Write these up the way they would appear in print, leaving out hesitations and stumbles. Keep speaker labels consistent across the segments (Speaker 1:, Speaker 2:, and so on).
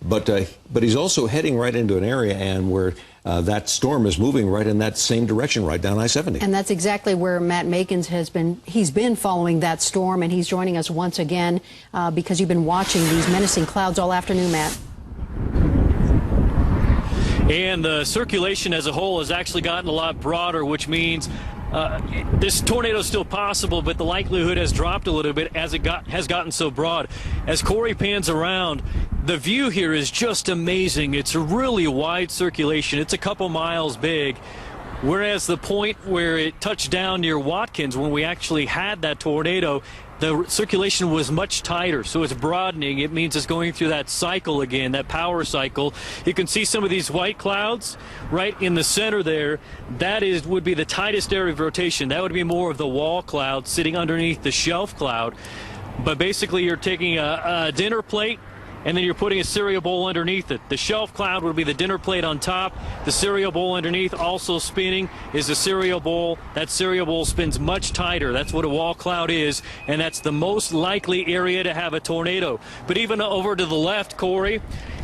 Speaker 1: but he's also heading right into an area and where that storm is moving right in that same direction, right down I-70.
Speaker 2: And that's exactly where Matt Makins has been. He's been following that storm, and he's joining us once again because you've been watching these menacing clouds all afternoon, Matt.
Speaker 3: And the circulation as a whole has actually gotten a lot broader, which means this tornado is still possible, but the likelihood has dropped a little bit as it has gotten so broad. As Corey pans around, the view here is just amazing. It's a really wide circulation. It's a couple miles big. Whereas the point where it touched down near Watkins, when we actually had that tornado, the circulation was much tighter, so it's broadening. It means it's going through that cycle again, that power cycle. You can see some of these white clouds right in the center there. That would be the tightest area of rotation. That would be more of the wall cloud sitting underneath the shelf cloud. But basically, you're taking a dinner plate, and then you're putting a cereal bowl underneath it. The shelf cloud would be the dinner plate on top. The cereal bowl underneath, also spinning, is the cereal bowl. That cereal bowl spins much tighter. That's what a wall cloud is, and that's the most likely area to have a tornado. But even over to the left, Corey,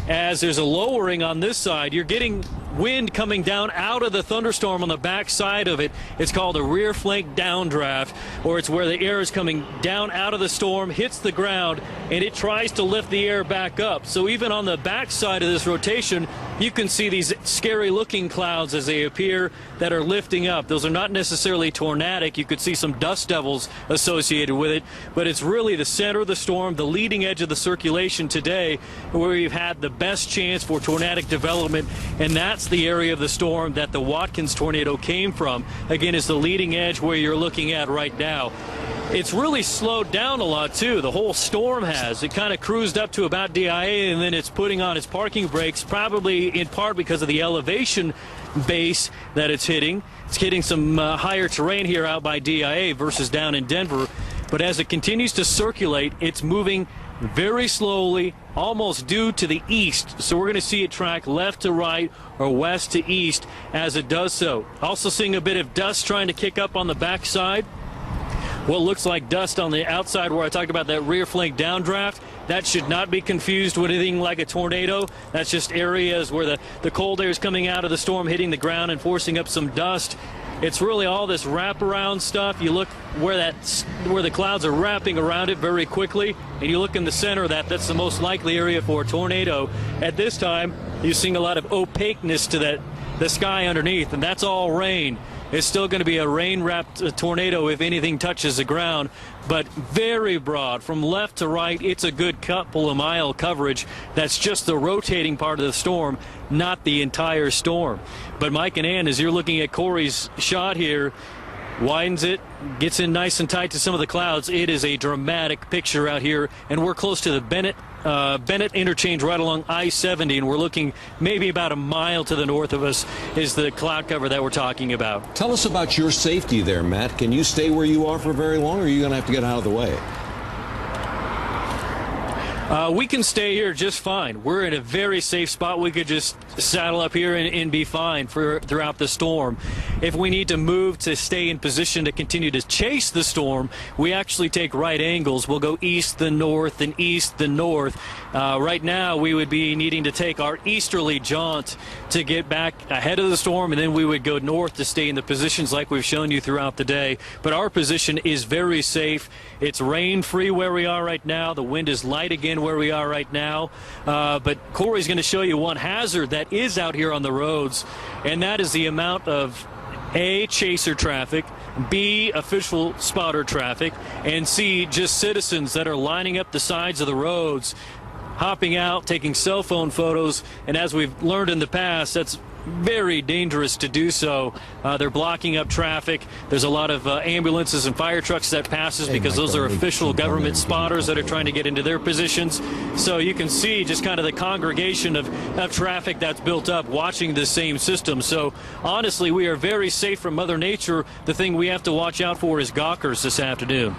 Speaker 3: as there's a lowering on this side, you're getting wind coming down out of the thunderstorm on the back side of it. It's called a rear flank downdraft, or it's where the air is coming down out of the storm, hits the ground, and it tries to lift the air back up. So even on the back side of this rotation, you can see these scary looking clouds as they appear that are lifting up. Those are not necessarily tornadic. You could see some dust devils associated with it, but it's really the center of the storm, the leading edge of the circulation today, where we've had the best chance for tornadic development, and that's the area of the storm that the Watkins tornado came from. Again, is the leading edge where you're looking at right now. It's really slowed down a lot, too. The whole storm has. It kind of cruised up to about DIA, and then it's putting on its parking brakes, probably in part because of the elevation base that it's hitting. It's hitting some higher terrain here out by DIA versus down in Denver. But as it continues to circulate, it's moving very slowly, almost due to the east. So we're going to see it track left to right or west to east as it does so. Also seeing a bit of dust trying to kick up on the backside. What looks like dust on the outside where I talked about that rear flank downdraft, that should not be confused with anything like a tornado. That's just areas where the cold air is coming out of the storm, hitting the ground and forcing up some dust. It's really all this wraparound stuff. You look where the clouds are wrapping around it very quickly, and you look in the center of that. That's the most likely area for a tornado. At this time, you're seeing a lot of opaqueness to the sky underneath, and that's all rain. It's still going to be a rain-wrapped tornado if anything touches the ground, but very broad. From left to right, it's a good couple of mile coverage. That's just the rotating part of the storm, not the entire storm. But Mike and Ann, as you're looking at Corey's shot here, widens it, gets in nice and tight to some of the clouds. It is a dramatic picture out here, and we're close to the Bennett interchange right along I-70, and we're looking maybe about a mile to the north of us is the cloud cover that we're talking about.
Speaker 1: Tell us about your safety there, Matt. Can you stay where you are for very long, or are you going to have to get out of the way?
Speaker 3: We can stay here just fine. We're in a very safe spot. We could just saddle up here and be fine throughout the storm. If we need to move to stay in position to continue to chase the storm, we actually take right angles. We'll go east then north and east then north. Right now, we would be needing to take our easterly jaunt to get back ahead of the storm, and then we would go north to stay in the positions like we've shown you throughout the day. But our position is very safe. It's rain-free where we are right now. The wind is light again where we are right now. But Corey's going to show you one hazard that is out here on the roads, and that is the amount of A, chaser traffic, B, official spotter traffic, and C, just citizens that are lining up the sides of the roads, hopping out, taking cell phone photos, and as we've learned in the past, that's very dangerous to do so. They're blocking up traffic. There's a lot of ambulances and fire trucks that passes because those are official government spotters that are trying to get into their positions. So you can see just kind of the congregation of traffic that's built up watching this same system. So honestly, we are very safe from Mother Nature. The thing we have to watch out for is gawkers this afternoon.